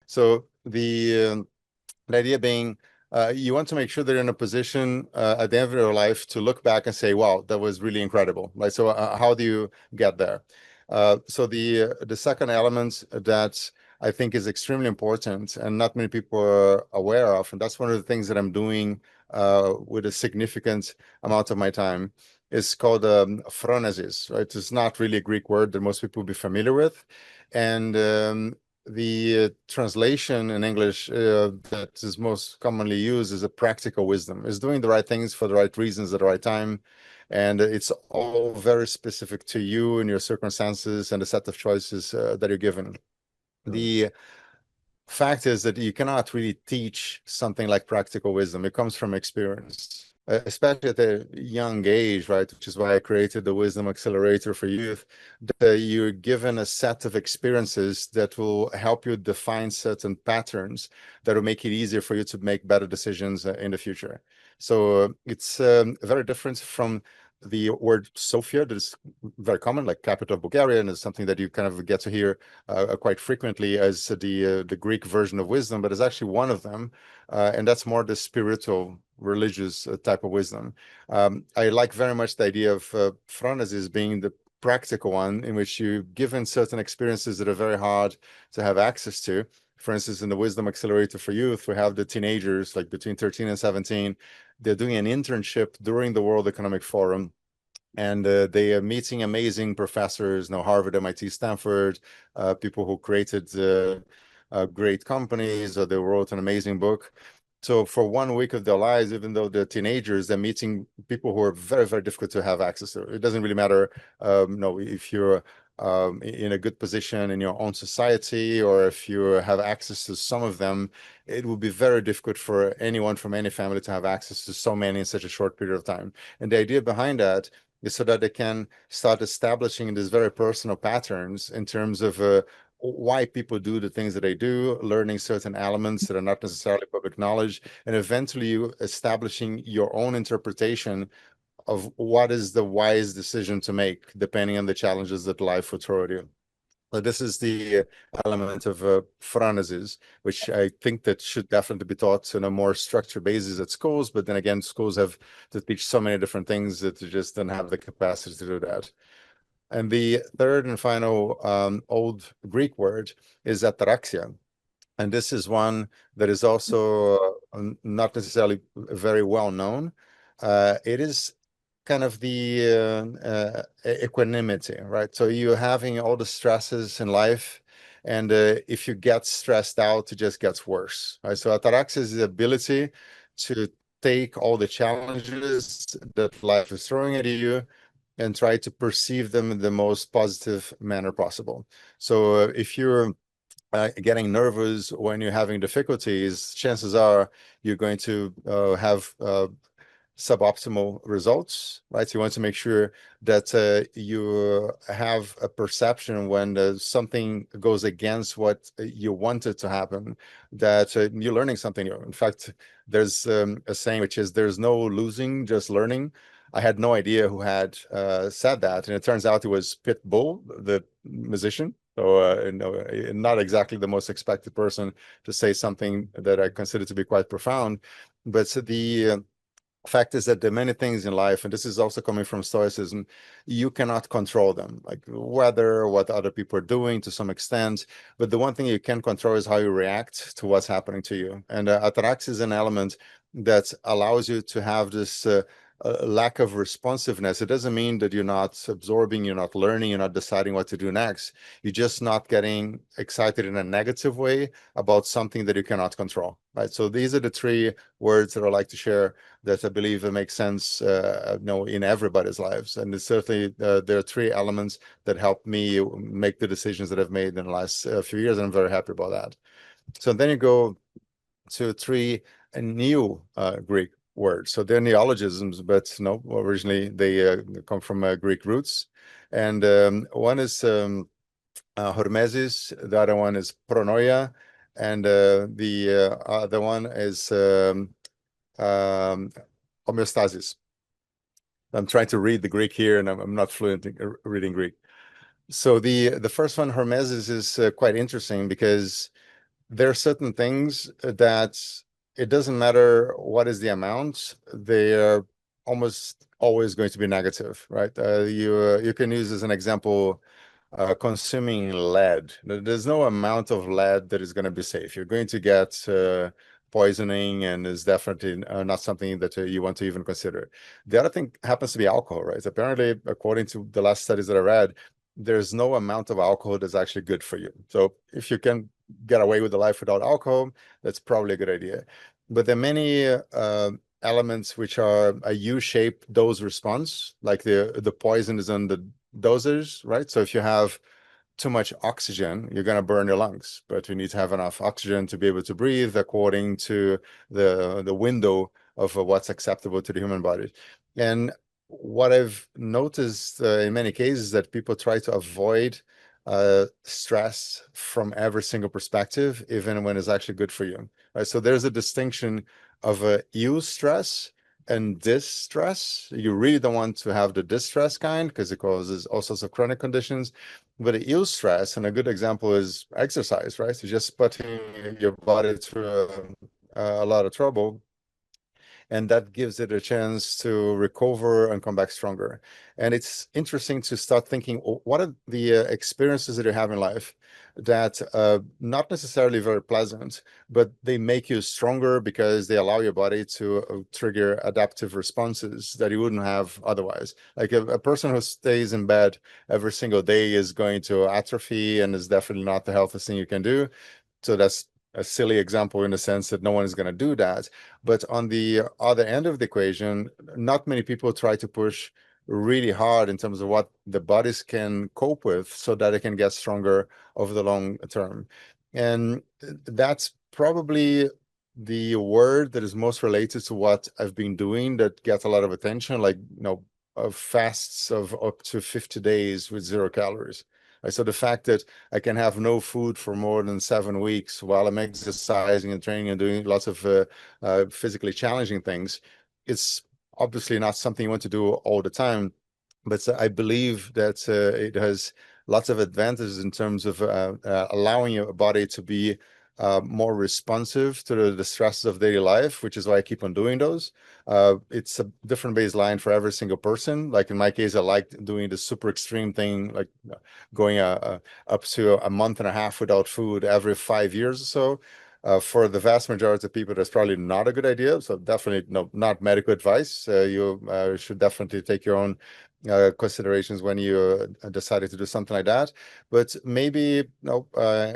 So the idea being, you want to make sure that you're in a position at the end of your life to look back and say, wow, that was really incredible, right? So how do you get there? So the second element that I think is extremely important and not many people are aware of, and that's one of the things that I'm doing with a significant amount of my time, is called phronesis, right? It's not really a Greek word that most people will be familiar with. And the translation in English that is most commonly used is a practical wisdom, is doing the right things for the right reasons at the right time. And it's all very specific to you and your circumstances and the set of choices that you're given. The fact is that you cannot really teach something like practical wisdom. It comes from experience, especially at a young age, right? Which is why I created the Wisdom Accelerator for youth. You're given a set of experiences that will help you define certain patterns that will make it easier for you to make better decisions in the future. So it's very different from the word Sofia that is very common, like capital of Bulgaria, and is something that you kind of get to hear quite frequently as the Greek version of wisdom, but it's actually one of them, and that's more the spiritual, religious type of wisdom. I like very much the idea of phronesis being the practical one, in which you're given certain experiences that are very hard to have access to. For instance, in the Wisdom Accelerator for Youth, we have the teenagers, like between 13 and 17. They're doing an internship during the World Economic Forum, and they are meeting amazing professors, Harvard, MIT, Stanford, people who created great companies, or they wrote an amazing book. So for 1 week of their lives, even though they're teenagers, they're meeting people who are very, very difficult to have access to. It doesn't really matter, if you're in a good position in your own society, or if you have access to some of them. It would be very difficult for anyone from any family to have access to so many in such a short period of time. And the idea behind that is so that they can start establishing these very personal patterns in terms of why people do the things that they do, learning certain elements that are not necessarily public knowledge, and eventually you establishing your own interpretation of what is the wise decision to make, depending on the challenges that life will throw at you. So this is the element of phronesis, which I think that should definitely be taught on a more structured basis at schools. But then again, schools have to teach so many different things that they just don't have the capacity to do that. And the third and final old Greek word is ataraxia. And this is one that is also not necessarily very well known. It is kind of the equanimity, right? So you're having all the stresses in life, and if you get stressed out, it just gets worse, right? So ataraxia is the ability to take all the challenges that life is throwing at you and try to perceive them in the most positive manner possible. So if you're getting nervous when you're having difficulties, chances are you're going to have suboptimal results, right? So you want to make sure that you have a perception when something goes against what you wanted to happen, that you're learning something new. In fact, there's a saying which is, there's no losing, just learning. I had no idea who had said that, and it turns out it was Pitbull, the musician. So, not exactly the most expected person to say something that I consider to be quite profound. But the fact is that there are many things in life, and this is also coming from Stoicism, you cannot control them, like weather, what other people are doing to some extent. But the one thing you can control is how you react to what's happening to you. And ataraxia is an element that allows you to have this lack of responsiveness. It doesn't mean that you're not absorbing, you're not learning, you're not deciding what to do next. You're just not getting excited in a negative way about something that you cannot control, right? So these are the three words that I like to share that I believe make sense, in everybody's lives. And it's certainly there are three elements that help me make the decisions that I've made in the last few years, and I'm very happy about that. So then you go to three new Greek words. So they're neologisms, but no, originally they come from Greek roots. And one is hormesis, the other one is pronoia, and the other one is homeostasis. I'm trying to read the Greek here, and I'm not fluent in reading Greek. So the first one, hormesis, is quite interesting because there are certain things that it doesn't matter what is the amount, they are almost always going to be negative, right? You can use as an example consuming lead. There's no amount of lead that is going to be safe. You're going to get poisoning, and is definitely not something that you want to even consider. The other thing happens to be alcohol, right? Apparently, according to the last studies that I read, there's no amount of alcohol that's actually good for you. So if you can get away with a life without alcohol, that's probably a good idea. But there are many elements which are a U-shaped dose response, like the poison is on the dosage, right? So if you have too much oxygen, you're going to burn your lungs, but you need to have enough oxygen to be able to breathe according to the window of what's acceptable to the human body. And what I've noticed in many cases that people try to avoid stress from every single perspective, even when it's actually good for you. Right? So there's a distinction of eustress and distress. You really don't want to have the distress kind because it causes all sorts of chronic conditions. But it eustress, and a good example is exercise, right? So just putting your body through a lot of trouble, and that gives it a chance to recover and come back stronger. And it's interesting to start thinking, what are the experiences that you have in life that not necessarily very pleasant, but they make you stronger because they allow your body to trigger adaptive responses that you wouldn't have otherwise. Like a person who stays in bed every single day is going to atrophy and is definitely not the healthiest thing you can do. So that's a silly example in the sense that no one is going to do that. But on the other end of the equation, not many people try to push really hard in terms of what the bodies can cope with so that it can get stronger over the long term. And that's probably the word that is most related to what I've been doing that gets a lot of attention, like, fasts of up to 50 days with 0 calories. So the fact that I can have no food for more than 7 weeks while I'm exercising and training and doing lots of physically challenging things, it's obviously not something you want to do all the time. But I believe that it has lots of advantages in terms of allowing your body to be more responsive to the stresses of daily life, which is why I keep on doing those. It's a different baseline for every single person. Like in my case, I like doing the super extreme thing, like going up to a month and a half without food every 5 years or so. For the vast majority of people, that's probably not a good idea. So definitely not medical advice. You should definitely take your own considerations when you decided to do something like that. But maybe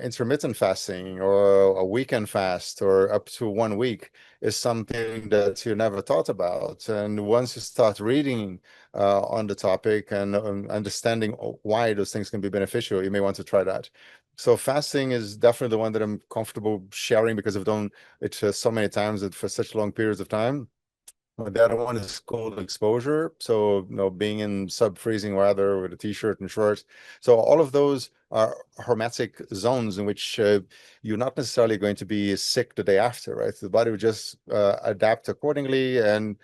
intermittent fasting or a weekend fast or up to 1 week is something that you never thought about. And once you start reading on the topic and understanding why those things can be beneficial, you may want to try that. So fasting is definitely the one that I'm comfortable sharing because I've done it so many times and for such long periods of time. The other one is cold exposure. So, being in sub-freezing weather with a t-shirt and shorts. So all of those are hermetic zones in which you're not necessarily going to be sick the day after, right? The body will just adapt accordingly and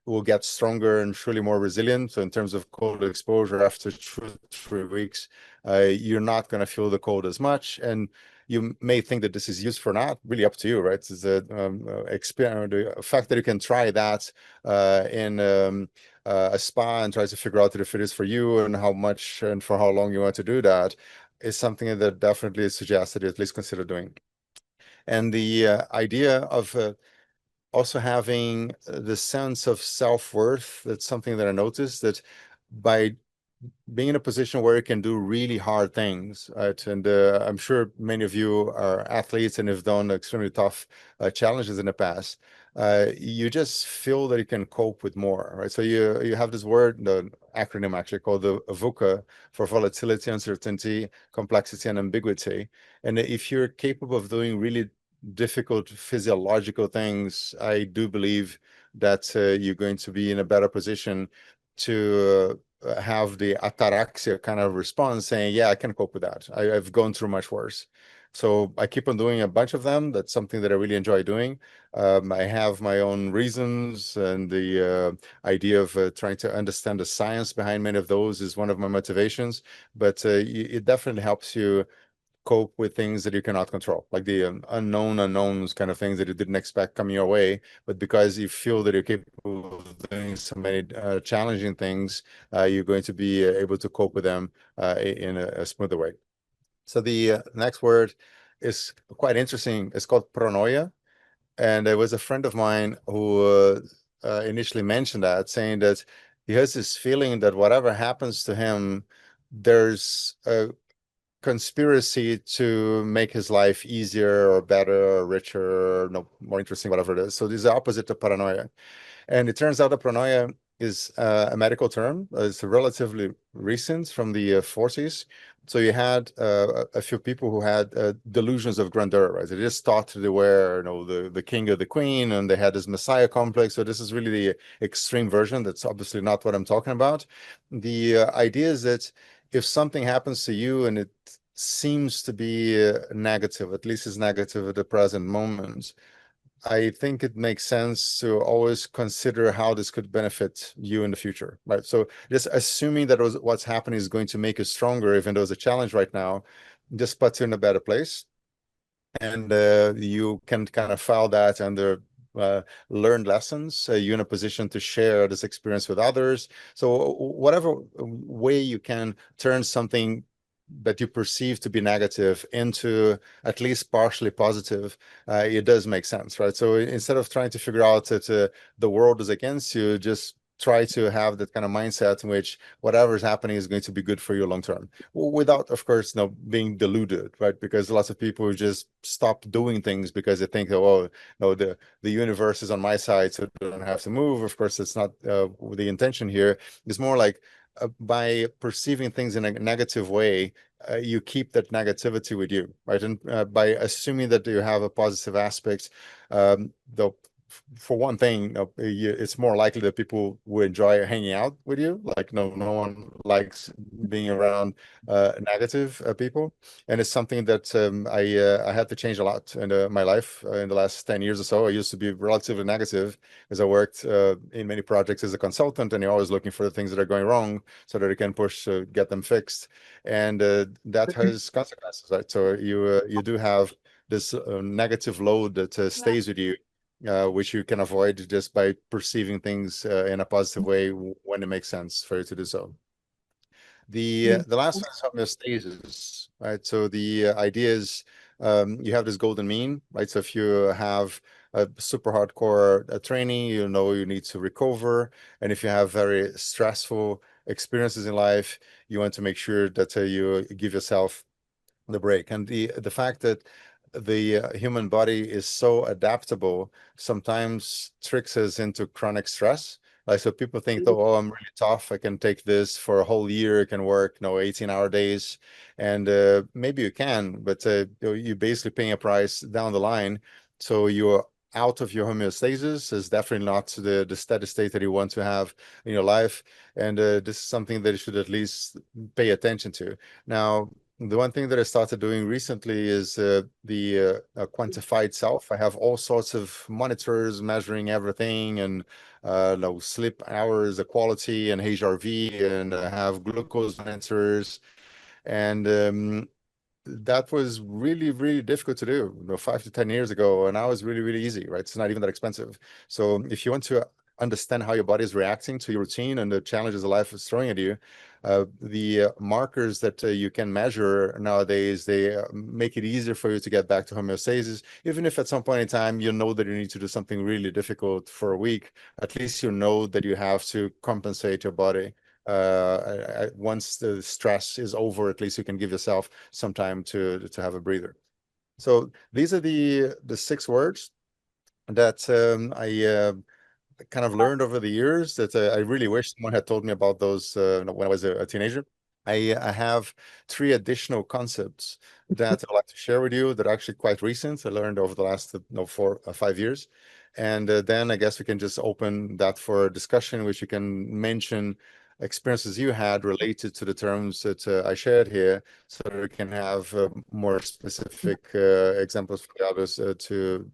will get stronger and surely more resilient. So in terms of cold exposure after 3 weeks, you're not going to feel the cold as much. And you may think that this is useful or not, really up to you, right? It's the fact that you can try that in a spa and try to figure out if it is for you and how much and for how long you want to do that is something that definitely suggests that you at least consider doing. And the idea of also having the sense of self-worth, that's something that I noticed, that by being in a position where you can do really hard things, right? And I'm sure many of you are athletes and have done extremely tough challenges in the past. You just feel that you can cope with more, right? So you have this word, the acronym actually called the VUCA for volatility, uncertainty, complexity, and ambiguity. And if you're capable of doing really difficult physiological things, I do believe that you're going to be in a better position to have the ataraxia kind of response saying, yeah, I can cope with that. I've gone through much worse. So I keep on doing a bunch of them. That's something that I really enjoy doing. I have my own reasons, and the idea of trying to understand the science behind many of those is one of my motivations. But it definitely helps you cope with things that you cannot control, like the unknown unknowns kind of things that you didn't expect coming your way. But because you feel that you're capable of doing so many challenging things, you're going to be able to cope with them in a smoother way. So the next word is quite interesting. It's called pronoia. And there was a friend of mine who initially mentioned that, saying that he has this feeling that whatever happens to him, there's a conspiracy to make his life easier or better or richer or no, more interesting, whatever it is. So this is the opposite of paranoia. And it turns out that paranoia is a medical term. It's relatively recent, from the 40s. So you had a few people who had delusions of grandeur, right? They just thought they were, the king or the queen, and they had this messiah complex. So this is really the extreme version. That's obviously not what I'm talking about. The idea is that if something happens to you and it seems to be negative, at least it's negative at the present moment, I think it makes sense to always consider how this could benefit you in the future, right? So just assuming that what's happening is going to make you stronger, even though it's a challenge right now, just puts you in a better place. And you can kind of file that under learned lessons. You're in a position to share this experience with others. So whatever way you can turn something that you perceive to be negative into at least partially positive, it does make sense, right? So instead of trying to figure out that the world is against you, just try to have that kind of mindset in which whatever is happening is going to be good for you long term, without, of course, being deluded, right? Because lots of people just stop doing things because they think, oh, no, the universe is on my side, so I don't have to move. Of course, it's not the intention here. It's more like by perceiving things in a negative way, you keep that negativity with you, right? And by assuming that you have a positive aspect, though, for one thing, it's more likely that people will enjoy hanging out with you. Like no one likes being around negative people, and it's something that I had to change a lot in my life in the last 10 years or so. I used to be relatively negative as I worked in many projects as a consultant, and you're always looking for the things that are going wrong so that you can push to get them fixed, and that has consequences, right? So you do have this negative load that stays with you, which you can avoid just by perceiving things in a positive way when it makes sense for you to do so. The last one is homeostasis, right? So the idea is you have this golden mean, right? So if you have a super hardcore training, you know you need to recover, and if you have very stressful experiences in life, you want to make sure that you give yourself the break. And the fact that the human body is so adaptable sometimes tricks us into chronic stress. Like, so people think, oh, I'm really tough, I can take this for a whole year, I can work 18-hour days, and maybe you can, but you're basically paying a price down the line. So you're out of your homeostasis, is definitely not the steady state that you want to have in your life. And this is something that you should at least pay attention to. Now, the one thing that I started doing recently is the quantified self. I have all sorts of monitors measuring everything, and sleep hours, the quality, and HRV, and I have glucose monitors. And that was really, really difficult to do, 5 to 10 years ago, and now it's really, really easy, right? It's not even that expensive. So if you want to understand how your body is reacting to your routine and the challenges of life is throwing at you, the markers that you can measure nowadays, they make it easier for you to get back to homeostasis. Even if at some point in time you know that you need to do something really difficult for a week, at least you know that you have to compensate your body. Once the stress is over, at least you can give yourself some time to have a breather. So these are the 6 words that I kind of learned over the years that I really wish someone had told me about those when I was a teenager. I have 3 additional concepts that I'd like to share with you that are actually quite recent. I learned over the last 4 or 5 years. And then I guess we can just open that for discussion, which you can mention experiences you had related to the terms that I shared here, so that we can have more specific examples for the others to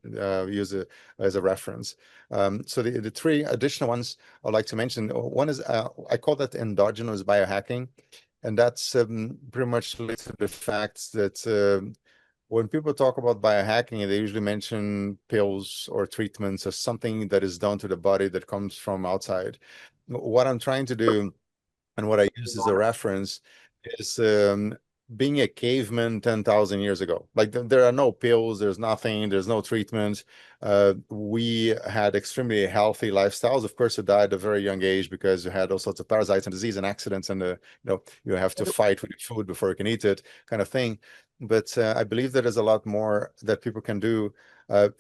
use as a reference. So the 3 additional ones I'd like to mention, one is I call that endogenous biohacking. And that's pretty much related to the fact that when people talk about biohacking, they usually mention pills or treatments as something that is done to the body that comes from outside. What I'm trying to do and what I use as a reference is being a caveman 10,000 years ago. Like there are no pills, there's nothing, there's no treatment. We had extremely healthy lifestyles. Of course, you died at a very young age because you had all sorts of parasites and disease and accidents, and you have to fight with your food before you can eat it, kind of thing. But I believe that there's a lot more that people can do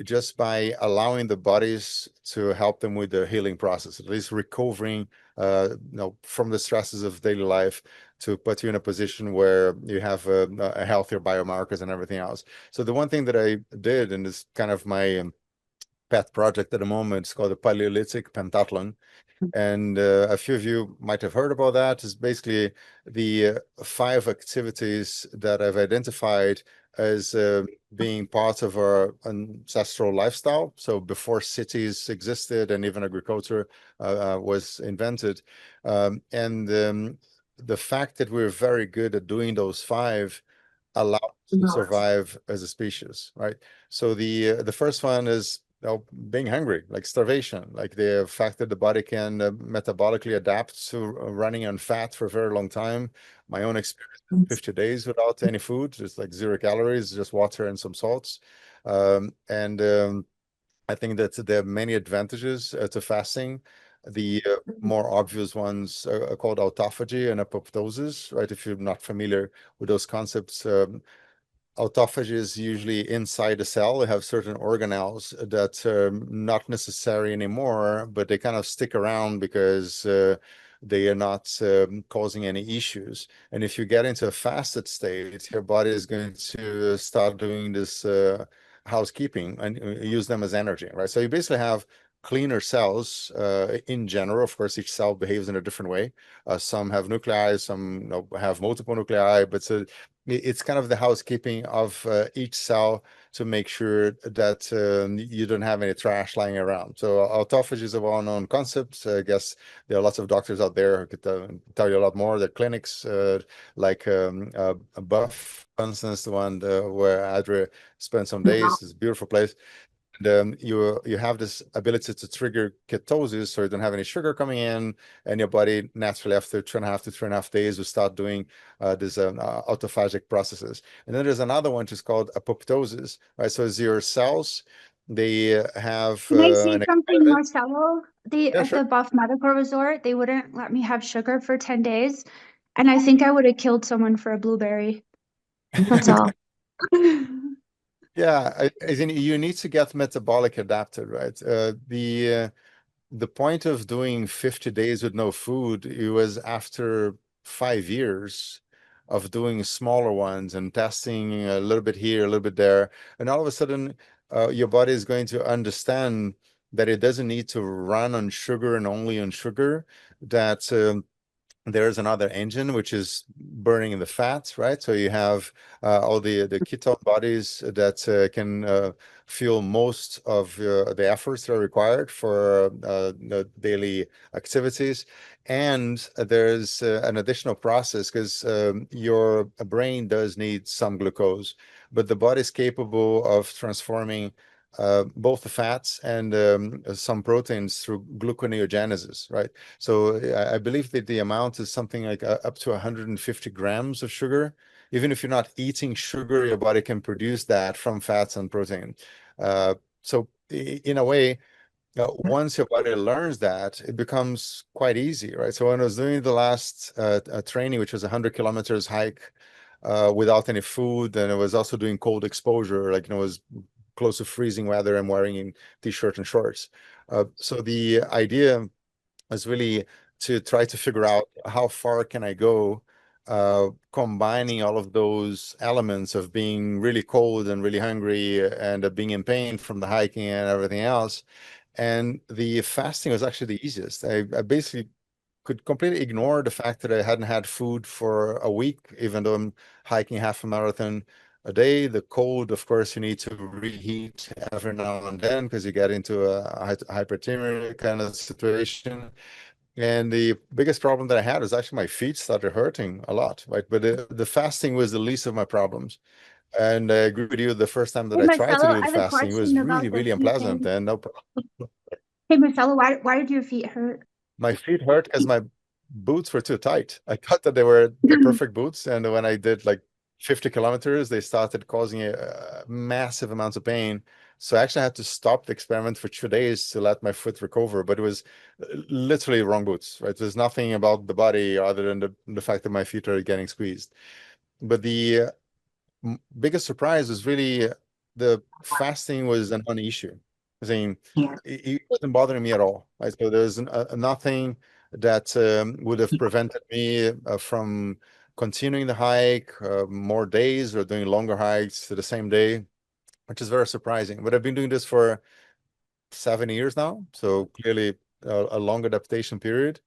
just by allowing the bodies to help them with the healing process, at least recovering from the stresses of daily life to put you in a position where you have a healthier biomarkers and everything else. So the one thing that I did, and is kind of my pet project at the moment, is called the Paleolithic Pentathlon. And a few of you might have heard about that. Is basically the 5 activities that I've identified as being part of our ancestral lifestyle. So before cities existed and even agriculture was invented. And the fact that we're very good at doing those 5 allow us to survive as a species, right? So the first one is being hungry, like starvation, like the fact that the body can metabolically adapt to running on fat for a very long time. My own experience, 50 days without any food, just like 0 calories, just water and some salts. And I think that there are many advantages to fasting. The more obvious ones are called autophagy and apoptosis, right? If you're not familiar with those concepts, autophagy is usually inside the cell. They have certain organelles that are not necessary anymore, but they kind of stick around because they are not causing any issues. And if you get into a fasted state, your body is going to start doing this housekeeping and use them as energy, right? So you basically have cleaner cells in general. Of course, each cell behaves in a different way. Some have nuclei, some have multiple nuclei, but it's kind of the housekeeping of each cell to make sure that you don't have any trash lying around. So autophagy is a well-known concept. I guess there are lots of doctors out there who could tell you a lot more. The clinics like Buff, for instance, the one where Adria spent some days. It's a beautiful place. And you have this ability to trigger ketosis, so you don't have any sugar coming in, and your body naturally after 2.5 to 3.5 days will start doing these autophagic processes. And then there's another one which is called apoptosis, right? So it's your cells, they have Can I say an something, experiment. Marcelo? They Yeah, at sure. the Buff Medical Resort, they wouldn't let me have sugar for 10 days, and I think I would have killed someone for a blueberry. That's all. Yeah, as in you need to get metabolic adapted, right? The point of doing 50 days with no food, it was after 5 years of doing smaller ones and testing a little bit here, a little bit there. And all of a sudden, your body is going to understand that it doesn't need to run on sugar and only on sugar, that there's another engine which is burning the fats, right? So you have all the ketone bodies that can fuel most of the efforts that are required for the daily activities. And there's an additional process because your brain does need some glucose, but the body is capable of transforming both the fats and some proteins through gluconeogenesis, right? So I believe that the amount is something like up to 150 grams of sugar. Even if you're not eating sugar, your body can produce that from fats and protein. So in a way, once your body learns that, it becomes quite easy, right? So when I was doing the last training, which was a 100 kilometers hike without any food, and I was also doing cold exposure, like it was close to freezing weather. I'm wearing in t-shirt and shorts. So the idea is really to try to figure out how far can I go, combining all of those elements of being really cold and really hungry and being in pain from the hiking and everything else. And the fasting was actually the easiest. I basically could completely ignore the fact that I hadn't had food for a week, even though I'm hiking half a marathon a day. The cold, of course, you need to reheat every now and then because you get into a hyperthermia kind of situation. And the biggest problem that I had was actually my feet started hurting a lot, right? But the fasting was the least of my problems. And I agree with you, the first time that Hey I tried to Marcelo, do I the have a fasting, it was question really, about the really feet unpleasant thing. and no problem. Hey Marcelo, why did your feet hurt? My feet hurt because my boots were too tight. I thought that they were the perfect boots, and when I did like 50 kilometers, they started causing massive amounts of pain. So I actually had to stop the experiment for 2 days to let my foot recover. But it was literally wrong boots, right? There's nothing about the body other than the fact that my feet are getting squeezed. But the biggest surprise was really the fasting was a non-issue. I mean, it wasn't bothering me at all. Right? So there's nothing that would have prevented me from continuing the hike more days or doing longer hikes to the same day, which is very surprising. But I've been doing this for 7 years now, so clearly a long adaptation period.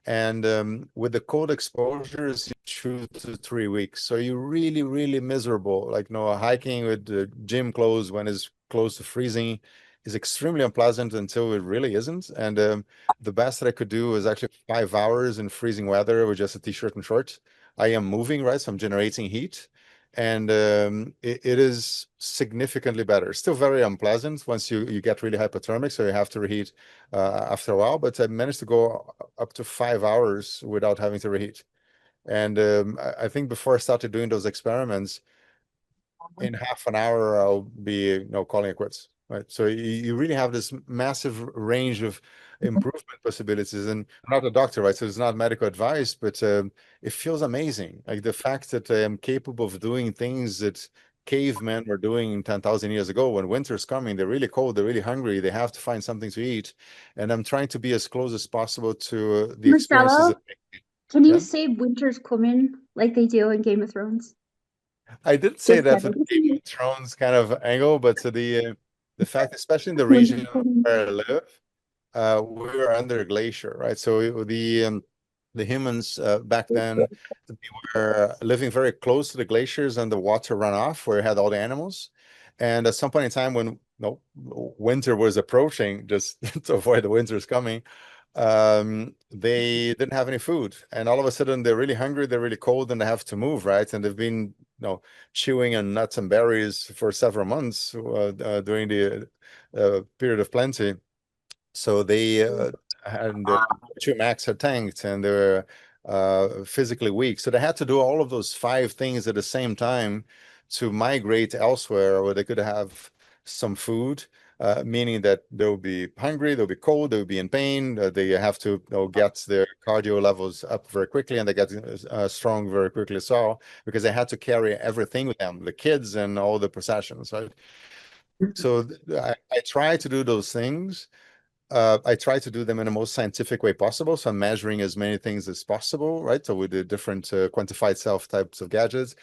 And with the cold exposures, 2 to 3 weeks. So you're really, really miserable. Like, hiking with the gym clothes when it's close to freezing is extremely unpleasant until it really isn't. And the best that I could do was actually 5 hours in freezing weather with just a t-shirt and shorts. I am moving, right? So I'm generating heat. And it is significantly better. Still very unpleasant once you get really hypothermic, so you have to reheat after a while. But I managed to go up to 5 hours without having to reheat. And I think before I started doing those experiments, in half an hour, I'll be, calling it quits. Right. So you really have this massive range of improvement possibilities. And I'm not a doctor, right? So it's not medical advice, but it feels amazing. Like the fact that I am capable of doing things that cavemen were doing 10,000 years ago. When winter's coming, they're really cold, they're really hungry, they have to find something to eat. And I'm trying to be as close as possible to the experiences Marcelo, that, can you yeah. say winter's coming like they do in Game of Thrones? I did say Just that for the Game kidding. of Thrones kind of angle, but to the fact, especially in the Winter's region coming. where I live, we were under a glacier, right? So the humans back then they were living very close to the glaciers and the water runoff where you had all the animals. And at some point in time when winter was approaching, just to avoid the winter's coming, they didn't have any food, and all of a sudden they're really hungry, they're really cold, and they have to move, right? And they've been, chewing on nuts and berries for several months during the period of plenty. So they and the two max had tanked, and they were physically weak. So they had to do all of those five things at the same time to migrate elsewhere where they could have some food, meaning that they'll be hungry, they'll be cold, they'll be in pain. They have to, get their cardio levels up very quickly, and they get strong very quickly as well, because they had to carry everything with them, the kids and all the processions, right? So I try to do those things. I try to do them in the most scientific way possible. So I'm measuring as many things as possible, right? So with the different quantified self types of gadgets.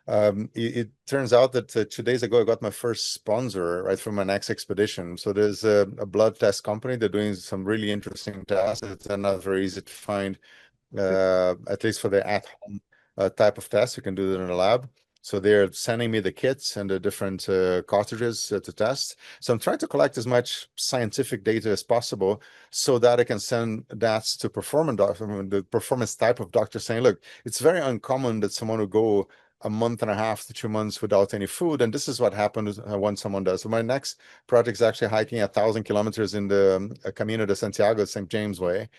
It turns out that 2 days ago, I got my first sponsor, right, for my next expedition. So there's a blood test company. They're doing some really interesting tests that are not very easy to find, at least for the at-home type of test. You can do it in a lab. So they're sending me the kits and the different cartridges to test. So I'm trying to collect as much scientific data as possible so that I can send that to the performance type of doctor, saying, look, it's very uncommon that someone will go a month and a half to 2 months without any food. And this is what happens when someone does. So my next project is actually hiking 1,000 kilometers in the Camino de Santiago, St. James Way,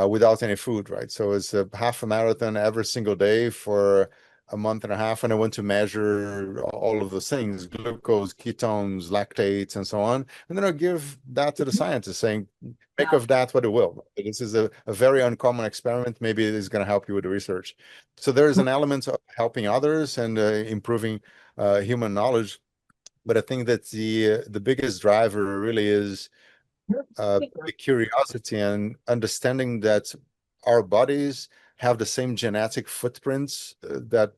without any food, right? So it's a half a marathon every single day for a month and a half, and I went to measure all of those things: glucose, ketones, lactates, and so on. And then I'll give that to the scientists, saying, make of that what it will. This is a very uncommon experiment. Maybe it is going to help you with the research. So there is an element of helping others and improving human knowledge. But I think that the biggest driver really is the curiosity and understanding that our bodies have the same genetic footprints that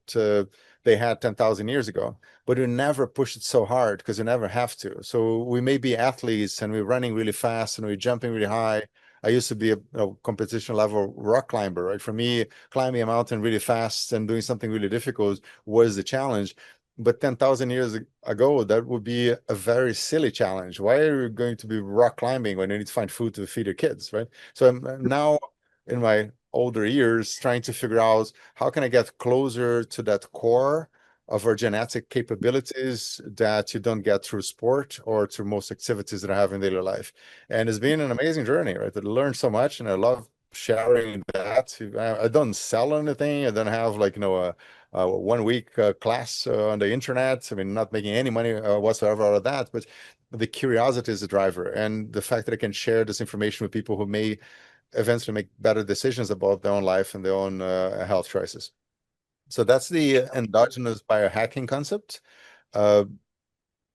they had 10,000 years ago, but we never push it so hard because we never have to. So we may be athletes and we're running really fast and we're jumping really high. I used to be a competition level rock climber, right? For me, climbing a mountain really fast and doing something really difficult was the challenge. But 10,000 years ago, that would be a very silly challenge. Why are you going to be rock climbing when you need to find food to feed your kids, right? So now in my older years trying to figure out how can I get closer to that core of our genetic capabilities that you don't get through sport or through most activities that I have in daily life. And it's been an amazing journey, right? I learned so much and I love sharing that. I don't sell anything. I don't have like, a 1 week class on the internet. I mean, not making any money whatsoever out of that, but the curiosity is the driver. And the fact that I can share this information with people who may eventually make better decisions about their own life and their own health choices. So that's the endogenous biohacking concept. Uh,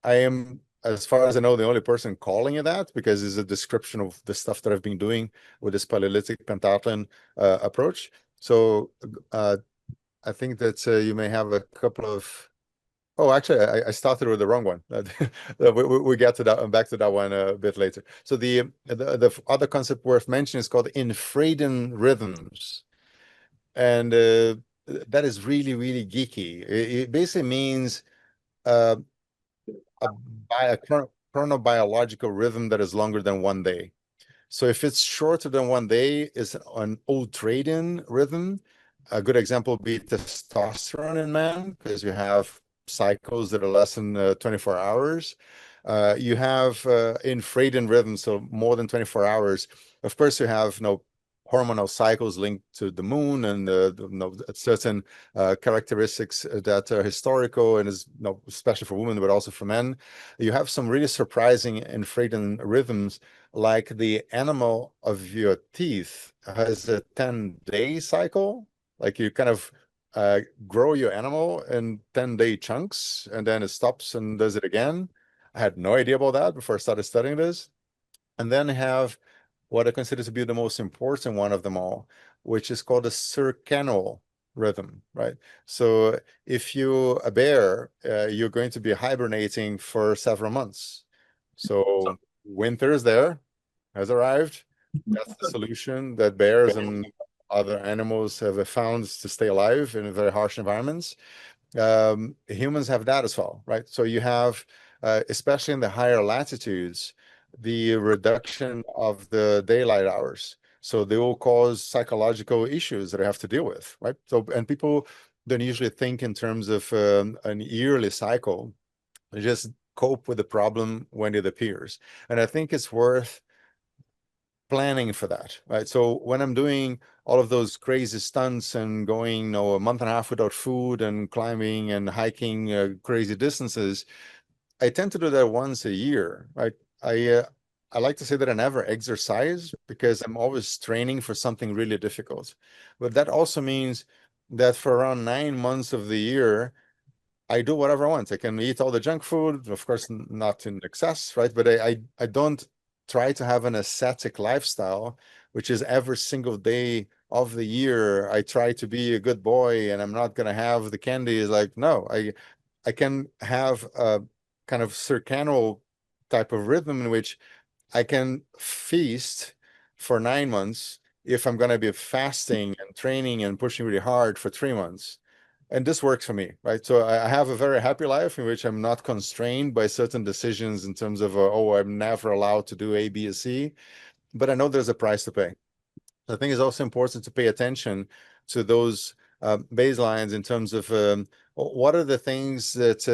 I am, as far as I know, the only person calling it that because it's a description of the stuff that I've been doing with this Paleolithic pentathlon approach. So uh, I think that you may have a couple of. Oh, actually, I started with the wrong one. We get to that back to that one a bit later. So the other concept worth mentioning is called infrared rhythms, and that is really really geeky. It basically means uh, a chronobiological rhythm that is longer than 1 day. So if it's shorter than 1 day, it's an ultradian rhythm. A good example would be testosterone in men, because you have cycles that are less than 24 hours. You have infradian rhythms, so more than 24 hours. Of course, you have hormonal cycles linked to the moon and certain characteristics that are historical and is especially for women, but also for men. You have some really surprising infradian rhythms, like the animal of your teeth has a 10-day cycle. Like you kind of grow your animal in 10-day chunks and then it stops and does it again. I had no idea about that before I started studying this. And then have what I consider to be the most important one of them all, which is called a circannual rhythm, right? So if you're a bear, you're going to be hibernating for several months. So winter is there, has arrived. That's the solution that bears and other animals have found to stay alive in very harsh environments. Humans have that as well, right? So you have, especially in the higher latitudes, the reduction of the daylight hours. So they will cause psychological issues that I have to deal with, right? So, and people don't usually think in terms of an yearly cycle. They just cope with the problem when it appears. And I think it's worth planning for that, right? So when I'm doing all of those crazy stunts and going, a month and a half without food and climbing and hiking crazy distances, I tend to do that once a year, right? I uh, I like to say that I never exercise because I'm always training for something really difficult. But that also means that for around 9 months of the year, I do whatever I want. I can eat all the junk food, of course, not in excess, right? But I don't try to have an ascetic lifestyle, which is every single day of the year, I try to be a good boy and I'm not gonna have the candy. Is like, no, I can have a kind of circannual type of rhythm in which I can feast for 9 months if I'm gonna be fasting and training and pushing really hard for 3 months, and this works for me, right? So I have a very happy life in which I'm not constrained by certain decisions in terms of, oh, I'm never allowed to do A, B, or C, but I know there's a price to pay. I think it's also important to pay attention to those baselines in terms of what are the things that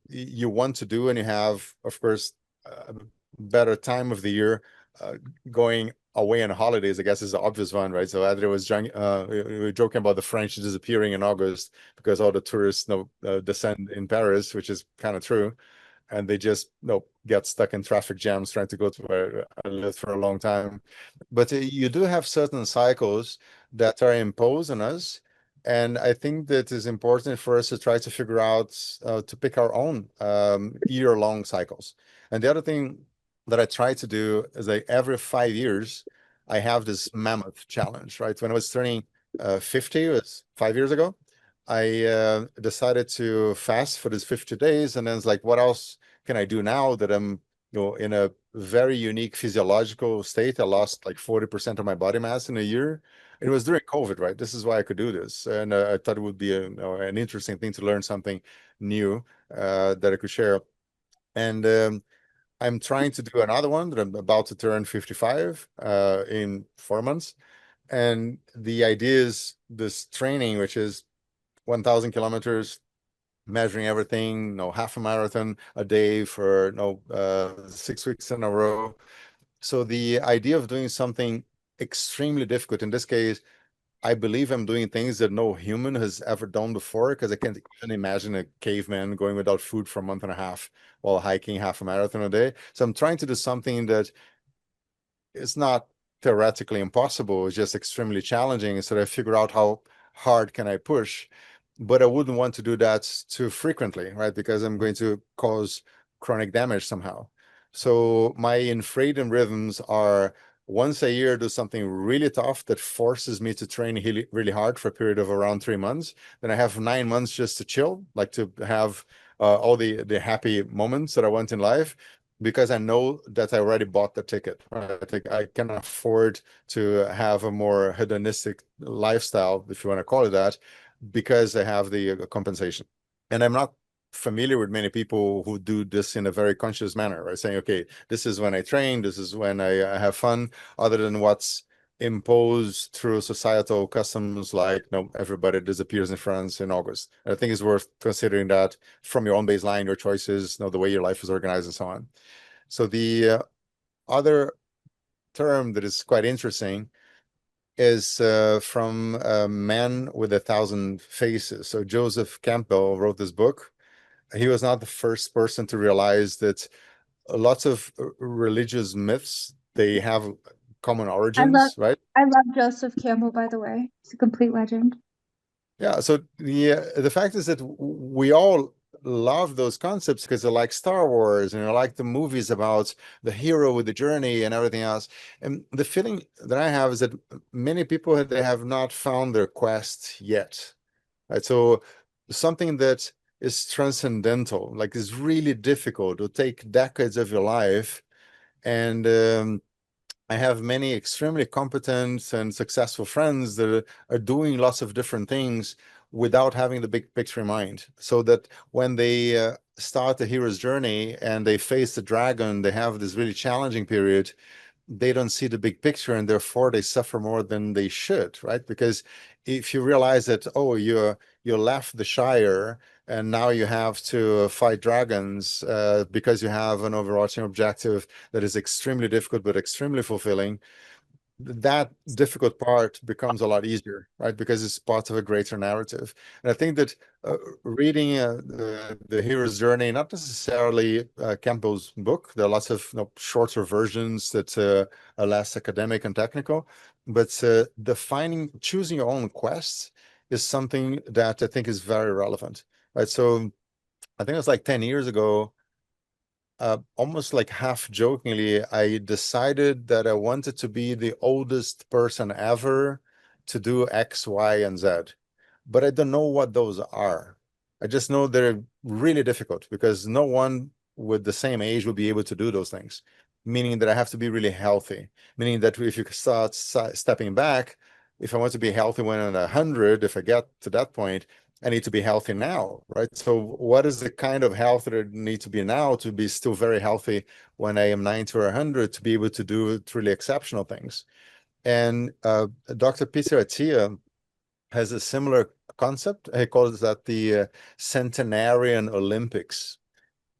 you want to do, and you have, of course, a better time of the year uh, going away on holidays. I guess is the obvious one, right? So Adria was we were joking about the French disappearing in August because all the tourists descend in Paris, which is kind of true, and they just get stuck in traffic jams trying to go to where I lived for a long time. But you do have certain cycles that are imposed on us, and I think that it's important for us to try to figure out to pick our own year-long cycles. And the other thing that I try to do is like every 5 years, I have this mammoth challenge, right? When I was turning 50, it was 5 years ago, I decided to fast for these 50 days. And then it's like, what else can I do now that I'm in a very unique physiological state? I lost like 40% of my body mass in a year. It was during COVID, right? This is why I could do this. And I thought it would be an interesting thing to learn something new that I could share. And I'm trying to do another one that I'm about to turn 55 in 4 months. And the idea is this training, which is 1,000 kilometers, measuring everything, half a marathon a day for 6 weeks in a row. So the idea of doing something extremely difficult, in this case, I believe I'm doing things that no human has ever done before, because I can't even imagine a caveman going without food for a month and a half while hiking half a marathon a day. So I'm trying to do something that is not theoretically impossible. It's just extremely challenging. So I figure out how hard can I push, but I wouldn't want to do that too frequently, right? Because I'm going to cause chronic damage somehow. So my infrared rhythms are once a year do something really tough that forces me to train really, really hard for a period of around 3 months. Then I have 9 months just to chill, like to have all the happy moments that I want in life, because I know that I already bought the ticket. Right? I think I can afford to have a more hedonistic lifestyle, if you want to call it that, because I have the compensation. And I'm not familiar with many people who do this in a very conscious manner, right? Saying, okay, this is when I train, this is when I have fun, other than what's imposed through societal customs, like everybody disappears in France in August. And I think it's worth considering that from your own baseline, your choices, the way your life is organized, and so on. So the other term that is quite interesting is from Man with a Thousand Faces. So Joseph Campbell wrote this book. He was not the first person to realize that lots of religious myths, they have common I love origins, right? I love Joseph Campbell, by the way. He's a complete legend. Yeah, so the fact is that we all love those concepts because they like Star Wars and they like the movies about the hero with the journey and everything else. And the feeling that I have is that many people, they have not found their quest yet, right? So something that is transcendental, like is really difficult, to take decades of your life. And I have many extremely competent and successful friends that are doing lots of different things without having the big picture in mind. So that when they start the hero's journey and they face the dragon, they have this really challenging period, they don't see the big picture, and therefore they suffer more than they should, right? Because if you realize that, oh, you left the Shire and now you have to fight dragons because you have an overarching objective that is extremely difficult but extremely fulfilling, that difficult part becomes a lot easier, right? Because it's part of a greater narrative. And I think that reading the hero's journey, not necessarily Campbell's book, there are lots of shorter versions that are less academic and technical, but choosing your own quest is something that I think is very relevant, right? So I think it was like 10 years ago, almost like half jokingly, I decided that I wanted to be the oldest person ever to do X, Y, and Z. But I don't know what those are. I just know they're really difficult because no one with the same age will be able to do those things. Meaning that I have to be really healthy. Meaning that if you start stepping back, if I want to be healthy when I'm 100, if I get to that point, I need to be healthy now, right? So what is the kind of health that I need to be now to be still very healthy when I am 90 or 100 to be able to do truly exceptional things? And Dr. Peter Attia has a similar concept. He calls that the centenarian Olympics.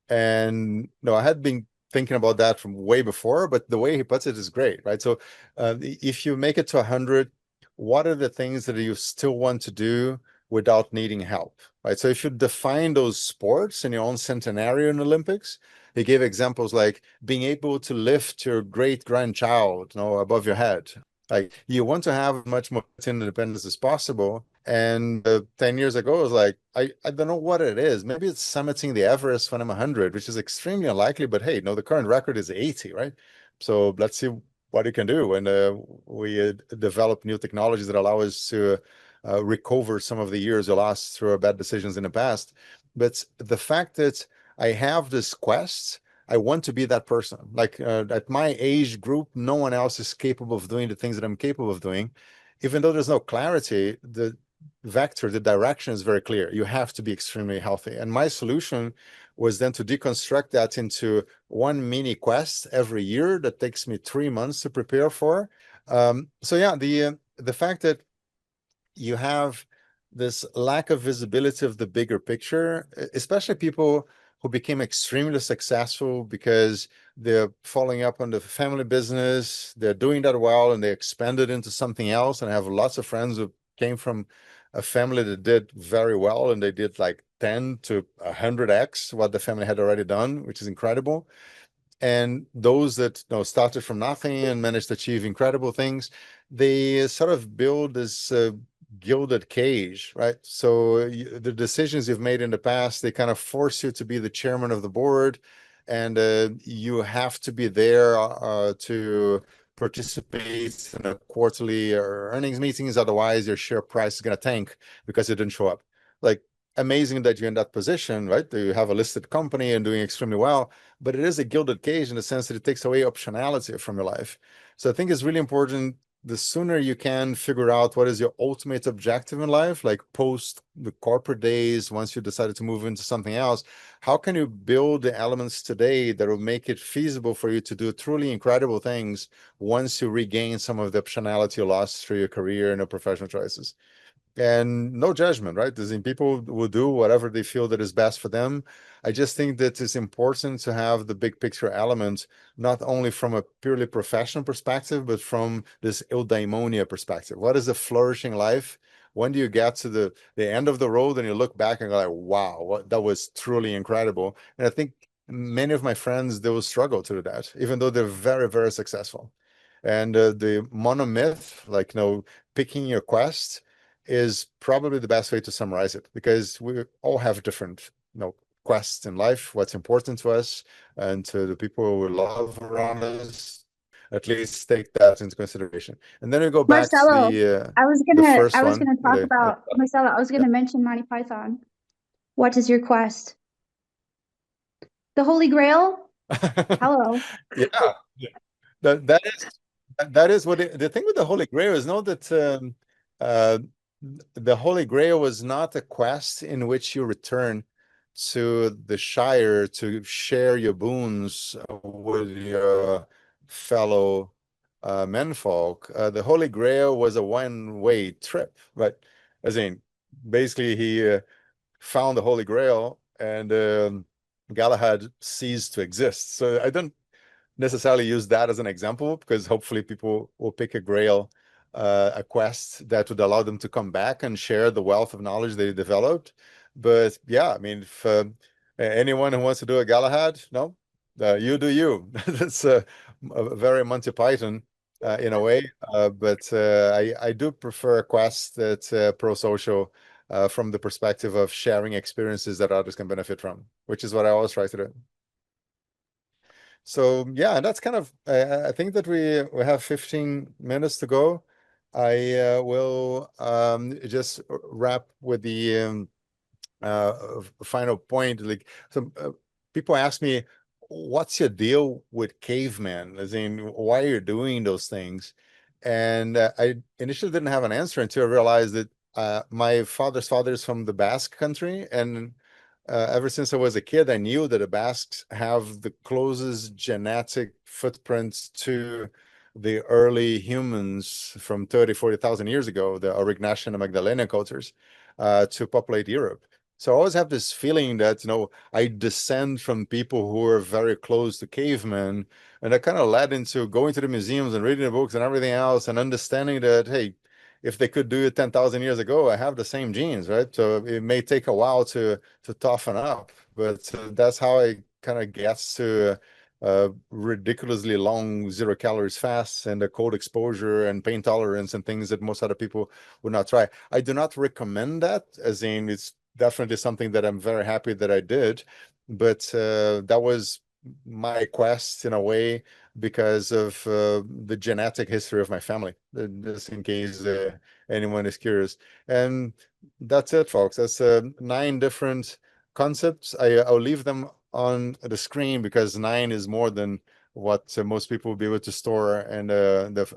And no, I had been thinking about that from way before, but the way he puts it is great, right? So if you make it to 100, what are the things that you still want to do without needing help, right? So if you define those sports in your own centenarian Olympics, he gave examples like being able to lift your great grandchild, above your head. Like you want to have as much mobility and independence as possible. And 10 years ago, I was like, I don't know what it is. Maybe it's summiting the Everest when I'm 100, which is extremely unlikely. But hey, the current record is 80, right? So let's see what you can do. And we develop new technologies that allow us to recover some of the years you lost through bad decisions in the past. But the fact that I have this quest, I want to be that person. Like at my age group, no one else is capable of doing the things that I'm capable of doing. Even though there's no clarity, the vector, the direction is very clear. You have to be extremely healthy. And my solution was then to deconstruct that into one mini quest every year that takes me 3 months to prepare for. So yeah, the fact that you have this lack of visibility of the bigger picture, especially people who became extremely successful because they're following up on the family business, they're doing that well, and they expanded into something else. And I have lots of friends who came from a family that did very well, and they did like 10 to 100x what the family had already done, which is incredible. And those that started from nothing and managed to achieve incredible things, they sort of build this gilded cage, right? So the decisions you've made in the past, they kind of force you to be the chairman of the board, and you have to be there to participate in a quarterly or earnings meetings. Otherwise, your share price is going to tank because you didn't show up. Like, amazing that you're in that position, right? You have a listed company and doing extremely well, but it is a gilded cage in the sense that it takes away optionality from your life. So I think it's really important, the sooner you can figure out what is your ultimate objective in life, like post the corporate days, once you decided to move into something else, how can you build the elements today that will make it feasible for you to do truly incredible things once you regain some of the optionality you lost through your career and your professional choices? And no judgment, right? As in, people will do whatever they feel that is best for them. I just think that it's important to have the big picture element, not only from a purely professional perspective, but from this eudaimonia perspective. What is a flourishing life? When do you get to the end of the road and you look back and go like, wow, that was truly incredible? And I think many of my friends, they will struggle to do that, even though they're very, very successful. And the monomyth, like, picking your quest, is probably the best way to summarize it, because we all have different, quests in life, what's important to us and to the people we love around us. At least take that into consideration. And then we go back to Marcelo, the first I was one. gonna talk about Marcelo. I was Yeah. gonna mention Monty Python. What is your quest? The Holy Grail? Hello. Yeah. That is what the thing with the Holy Grail is, not that uh, the Holy Grail was not a quest in which you return to the Shire to share your boons with your fellow menfolk. The Holy Grail was a one-way trip, right? As in, basically, he found the Holy Grail, and Galahad ceased to exist. So I don't necessarily use that as an example, because hopefully people will pick a grail, a quest that would allow them to come back and share the wealth of knowledge they developed. But yeah, I mean, if anyone who wants to do a Galahad, no, you do you. That's a very Monty Python in a way, but I do prefer a quest that's pro-social, from the perspective of sharing experiences that others can benefit from, which is what I always try to do. So yeah, and that's kind of, I think that we have 15 minutes to go. I will just wrap with the final point. Like, some people ask me, what's your deal with caveman? As in, why are you doing those things? And I initially didn't have an answer until I realized that my father's father is from the Basque country, and ever since I was a kid, I knew that the Basques have the closest genetic footprints to the early humans from 30, 40,000 years ago, the Aurignacian and Magdalenian cultures, to populate Europe. So I always have this feeling that, I descend from people who are very close to cavemen. And that kind of led into going to the museums and reading the books and everything else, and understanding that, hey, if they could do it 10,000 years ago, I have the same genes, right? So it may take a while to toughen up, but that's how I kind of gets to ridiculously long 0 calories fasts and the cold exposure and pain tolerance and things that most other people would not try. I do not recommend that, as in, it's definitely something that I'm very happy that I did, but that was my quest in a way, because of the genetic history of my family, just in case anyone is curious. And that's it, folks. That's 9 different concepts. I'll leave them on the screen because 9 is more than what most people will be able to store, and the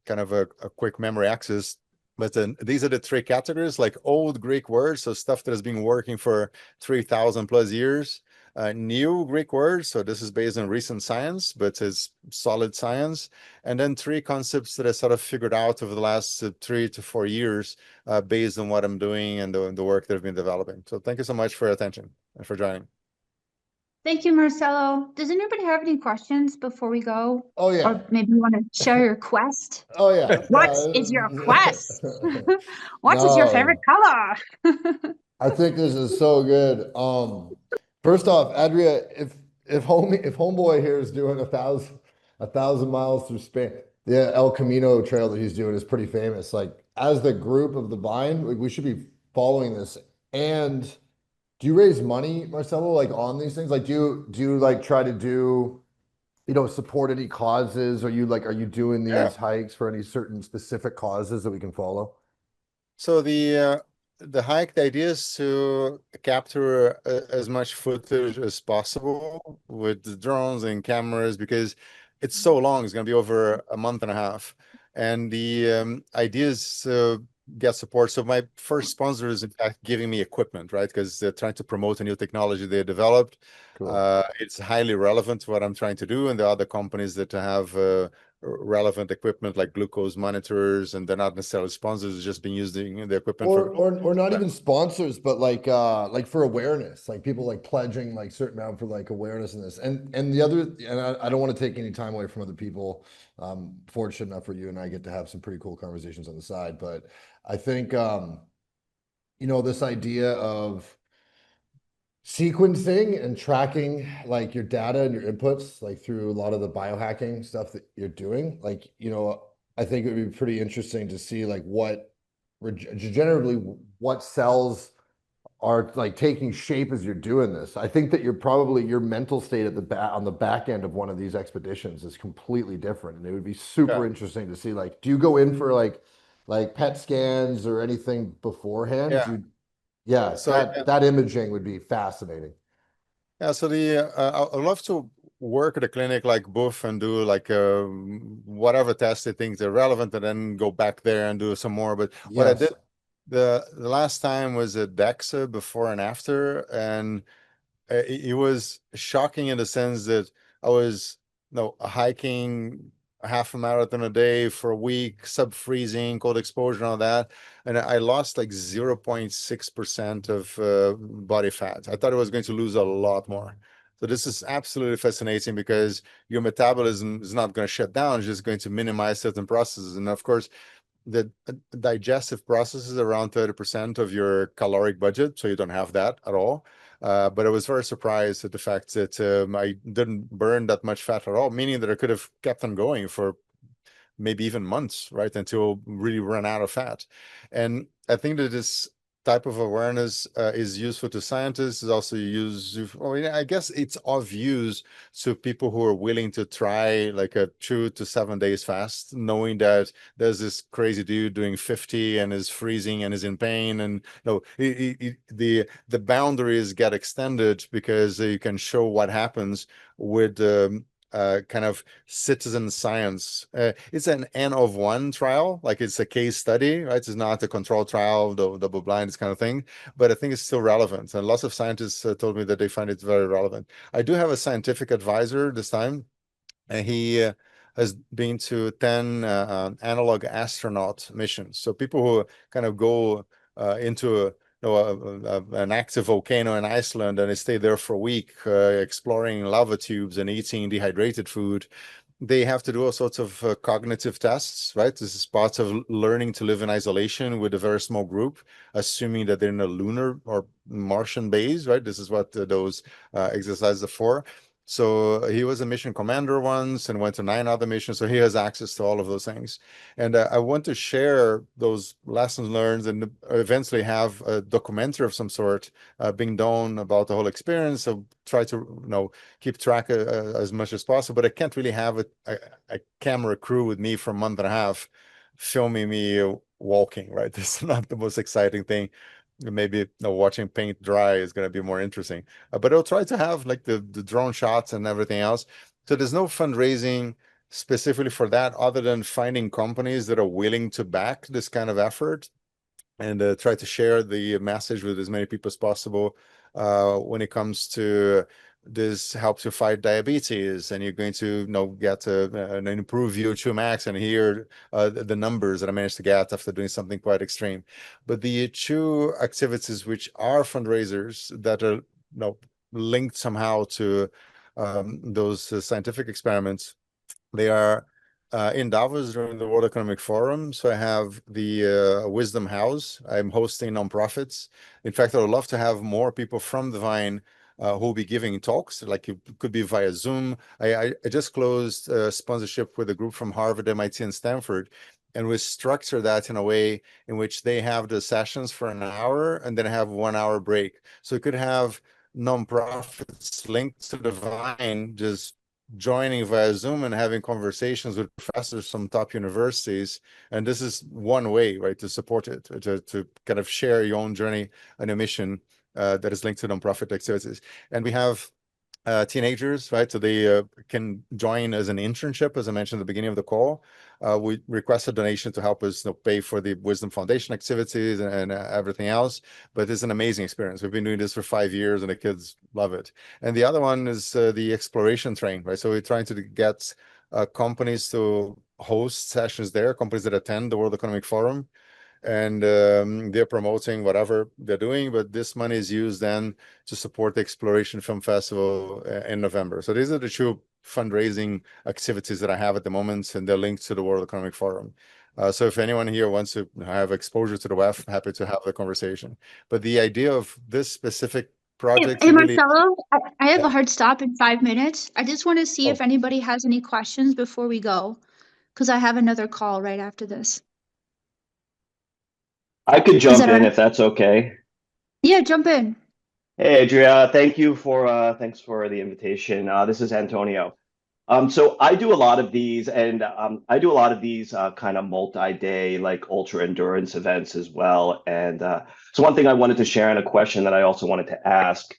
kind of a quick memory access. But these are the 3 categories, like old Greek words, so stuff that has been working for 3,000 plus years. New Greek word, so this is based on recent science, but it's solid science. And then three concepts that I sort of figured out over the last 3 to 4 years based on what I'm doing and the work that I've been developing. So thank you so much for your attention and for joining. Thank you, Marcelo. Does anybody have any questions before we go? Oh yeah. Or maybe you want to share your quest? Oh yeah. What is your quest? What is your favorite No, color? I think this is so good. First off, Adria, if homeboy here is doing a thousand miles through Spain, the El Camino trail that he's doing is pretty famous. Like as the group of the Vine, like, we should be following this. And do you raise money, Marcelo, like on these things? Like do you like try to do, support any causes? Are you doing Yeah. these hikes for any certain specific causes that we can follow? So the hike, the idea is to capture as much footage as possible with the drones and cameras because it's so long. It's going to be over a month and a half, and the idea is to get support. So my first sponsor is in fact giving me equipment, right? Because they're trying to promote a new technology they developed. Cool. It's highly relevant to what I'm trying to do, and there are other companies that have relevant equipment like glucose monitors, and they're not necessarily sponsors, it's just been using the equipment Or for. or not even sponsors, but like for awareness, like people like pledging like certain amount for like awareness in this. And the other, and I don't want to take any time away from other people. Fortunate enough for you and I get to have some pretty cool conversations on the side. But I think this idea of sequencing and tracking like your data and your inputs like through a lot of the biohacking stuff that you're doing, like I think it would be pretty interesting to see like what regeneratively what cells are like taking shape as you're doing this. I think that your mental state at the back on the back end of one of these expeditions is completely different, and it would be Yeah, super interesting to see like, do you go in for like PET scans or anything beforehand? yeah. Yeah, So that imaging would be fascinating. yeah, so I'd love to work at a clinic like Booth and do like whatever tests they think they're relevant, and then go back there and do some more. But what I did Yes. the last time was at DEXA before and after, and it was shocking in the sense that I was, hiking a half a marathon a day for a week, sub-freezing, cold exposure, and all that, and I lost like 0.6% of body fat. I thought I was going to lose a lot more. So this is absolutely fascinating because your metabolism is not going to shut down; it's just going to minimize certain processes. And of course, the digestive process is around 30% of your caloric budget, so you don't have that at all. But I was very surprised at the fact that I didn't burn that much fat at all, meaning that I could have kept on going for maybe even months, right, until really run out of fat. And I think that this type of awareness is useful to scientists. Is also used, well, yeah, I guess it's of use to people who are willing to try like a 2 to 7 days fast, knowing that there's this crazy dude doing 50 and is freezing and is in pain. And no, the boundaries get extended because you can show what happens with kind of citizen science. It's an N of one trial, like it's a case study, right? It's not a control trial, double blind, this kind of thing. But I think it's still relevant. And lots of scientists told me that they find it very relevant. I do have a scientific advisor this time, and he has been to 10 analog astronaut missions. So people who kind of go into an active volcano in Iceland and they stay there for a week, exploring lava tubes and eating dehydrated food. They have to do all sorts of cognitive tests, right? This is part of learning to live in isolation with a very small group, assuming that they're in a lunar or Martian base, right? This is what those exercises are for. So he was a mission commander once and went to 9 other missions. So he has access to all of those things. And I want to share those lessons learned and eventually have a documentary of some sort being done about the whole experience. So try to, keep track as much as possible. But I can't really have a camera crew with me for a month and a half filming me walking, right? This is not the most exciting thing. Maybe watching paint dry is going to be more interesting. But I'll try to have like the drone shots and everything else. So there's no fundraising specifically for that other than finding companies that are willing to back this kind of effort. and try to share the message with as many people as possible. When it comes to this helps you fight diabetes, and you're going to get an improved VO2 max, and here the numbers that I managed to get after doing something quite extreme. But the two activities which are fundraisers that are linked somehow to those scientific experiments, they are in Davos during the World Economic Forum. So I have the Wisdom House. I'm hosting nonprofits. In fact, I would love to have more people from the Vine who will be giving talks, like it could be via Zoom. I just closed sponsorship with a group from Harvard, MIT, and Stanford, and we structure that in a way in which they have the sessions for an hour and then have 1 hour break. So you could have nonprofits linked to the Vine just joining via Zoom and having conversations with professors from top universities. And this is one way, right, to support it, to kind of share your own journey and your mission that is linked to nonprofit activities. And we have teenagers, right? So they can join as an internship, as I mentioned at the beginning of the call. We request a donation to help us pay for the Wisdom Foundation activities and everything else. But it's an amazing experience. We've been doing this for 5 years, and the kids love it. And the other one is the exploration train, right? So we're trying to get companies to host sessions there, companies that attend the World Economic Forum, and they're promoting whatever they're doing, but this money is used then to support the Exploration Film Festival in November. So these are the two fundraising activities that I have at the moment, and they're linked to the World Economic Forum. So if anyone here wants to have exposure to the web, happy to have the conversation. But the idea of this specific project Hey, really, Marcelo, I have a hard stop in 5 minutes. I just want to see if anybody has any questions before we go, because I have another call right after this. I could Is jump that all in right? if that's okay. Yeah, jump in. Hey, Adria, thanks for the invitation. This is Antonio. So I do a lot of these, and I do a lot of these kind of multi-day, like ultra endurance events as well. And so one thing I wanted to share and a question that I also wanted to ask,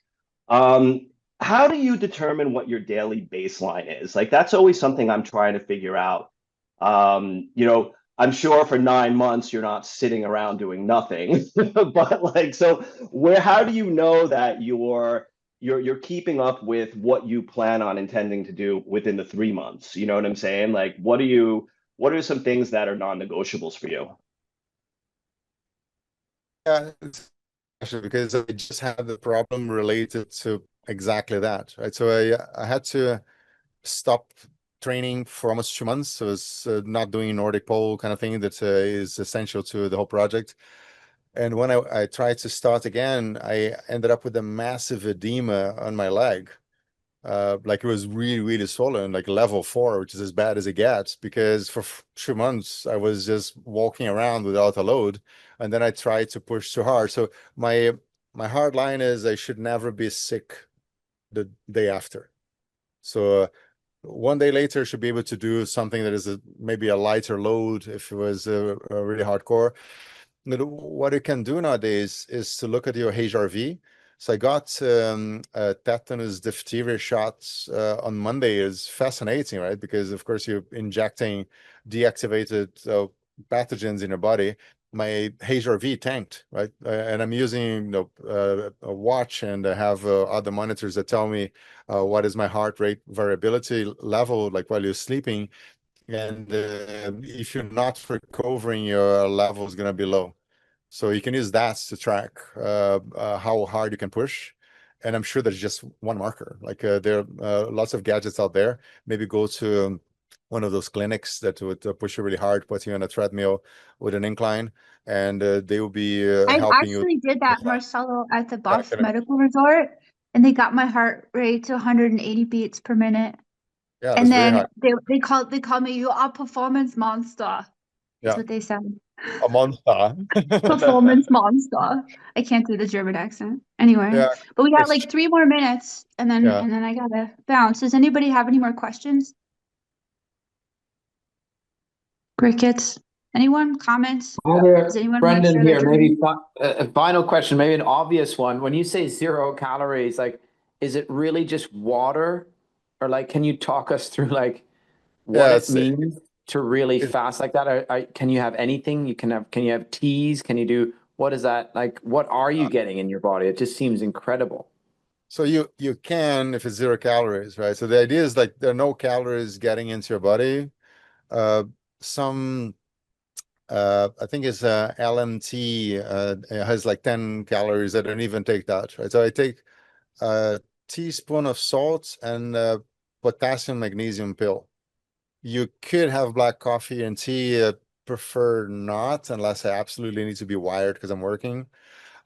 um, how do you determine what your daily baseline is? Like that's always something I'm trying to figure out. I'm sure for 9 months you're not sitting around doing nothing, but like, so how do you know that you're keeping up with what you plan on intending to do within the 3 months? You know what I'm saying? Like, what are some things that are non-negotiables for you? yeah, actually, because I just had the problem related to exactly that, right? So I had to stop training for almost 2 months. So it's not doing Nordic pole kind of thing that is essential to the whole project. And when I tried to start again, I ended up with a massive edema on my leg. Like it was really, really swollen, like level 4, which is as bad as it gets, because for 2 months I was just walking around without a load, and then I tried to push too hard. So my hard line is I should never be sick the day after. So one day later, should be able to do something that is maybe a lighter load if it was really hardcore. What you can do nowadays is to look at your HRV. So I got tetanus diphtheria shots on Monday. Is fascinating, right? Because of course you're injecting deactivated pathogens in your body. My HRV tanked, right? And I'm using a watch, and I have other monitors that tell me what is my heart rate variability level, like while you're sleeping. And if you're not recovering, your level is going to be low. So you can use that to track how hard you can push. And I'm sure there's just one marker. Like there are lots of gadgets out there. Maybe go to one of those clinics that would push you really hard, put you on a treadmill with an incline, and they will be I helping you actually did that, with that. Marcelo, at the Yeah, Buff kind of- Medical Resort, and they got my heart rate to 180 beats per minute. yeah, And that's very then hard. they called me, "You are performance monster." That's Yeah, what they said. a monster. Performance monster. I can't do the German accent. Anyway, Yeah, but we got it's like 3 more minutes, and yeah. then I gotta bounce. Does anybody have any more questions? Crickets. Anyone? Comments? Hi Does there, anyone want to Brendan share their here. journey? Maybe a final question, maybe an obvious one. When you say 0 calories, like, is it really just water, or like, can you talk us through like what Yeah, it means to really it, fast like that? Can you have anything? Can you have teas? Can you do What is that like? What are you getting in your body? It just seems incredible. So you can, if it's 0 calories, right? So the idea is like there are no calories getting into your body. Some I think it's LMT it has like 10 calories. I don't even take that, right? So I take a teaspoon of salt and a potassium magnesium pill. You could have black coffee and tea. Prefer not unless I absolutely need to be wired because I'm working.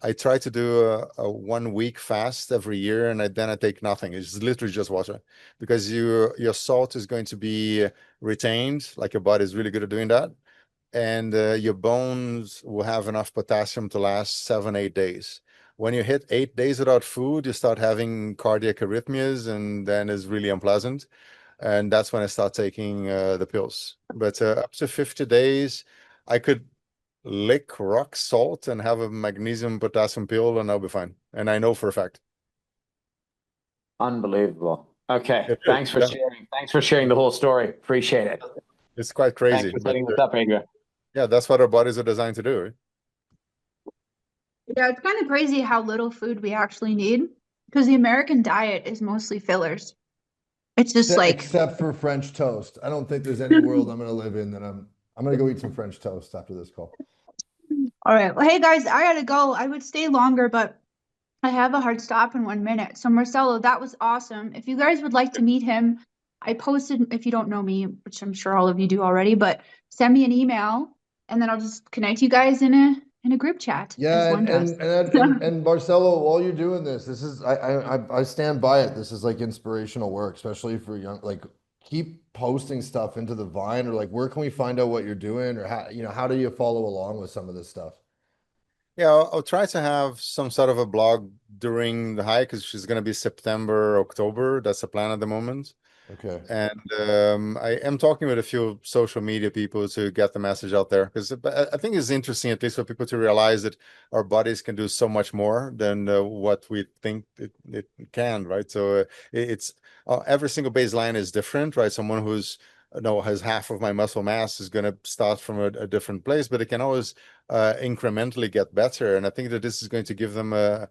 I try to do a 1 week fast every year, and then I take nothing. It's literally just water because your salt is going to be retained, like your body is really good at doing that, and your bones will have enough potassium to last 7, 8 days. When you hit 8 days without food, you start having cardiac arrhythmias, and then it's really unpleasant. And that's when I start taking the pills. But up to 50 days, I could lick rock salt and have a magnesium potassium pill, and I'll be fine. And I know for a fact. Unbelievable. Okay. It is, Thanks for yeah. sharing. Thanks for sharing the whole story. Appreciate it. It's quite crazy. Thanks for setting this up, Adria. Yeah, that's what our bodies are designed to do, right? Yeah, it's kind of crazy how little food we actually need because the American diet is mostly fillers. It's just like, Except for French toast. I don't think there's any world I'm going to live in that I'm going to go eat some French toast after this call. all right. Well, hey guys, I gotta go. I would stay longer, but I have a hard stop in 1 minute. So Marcelo, that was awesome. If you guys would like to meet him, I posted, if you don't know me, which I'm sure all of you do already, but send me an email and then I'll just connect you guys in a group chat. Yeah, as one does. and Marcelo, while you're doing this, this is I stand by it. This is like inspirational work, especially for young. Like, keep posting stuff into the Vine, or like, where can we find out what you're doing, or how do you follow along with some of this stuff? Yeah, I'll try to have some sort of a blog during the hike because she's going to be September, October. That's the plan at the moment. Okay. And I am talking with a few social media people to get the message out there because I think it's interesting, at least for people to realize that our bodies can do so much more than what we think it can, right? So it's every single baseline is different, right? Someone who's has half of my muscle mass is going to start from a different place, but it can always incrementally get better. And I think that this is going to give them a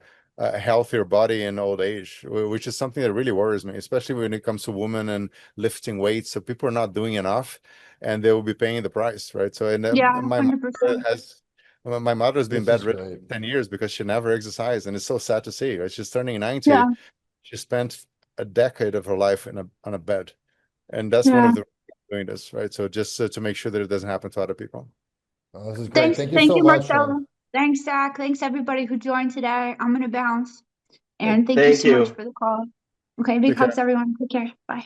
healthier body in old age, which is something that really worries me, especially when it comes to women and lifting weights. So people are not doing enough, and they will be paying the price, right? So, and Yeah, my 100%. mother has been This is bedridden great. for 10 years because she never exercised, and it's so sad to see. Right? She's turning 90. Yeah. She spent a decade of her life on a bed, and that's one Yeah. of the doing this, right? So just to make sure that it doesn't happen to other people. Oh, this is great. Thanks. Thank you Thank so you, much, Marcelo. man. Thanks, Zach. Thanks everybody who joined today. I'm gonna bounce. And thank you Thank so much you. for the call. Okay, big Take care. hugs, everyone. Take care. Bye.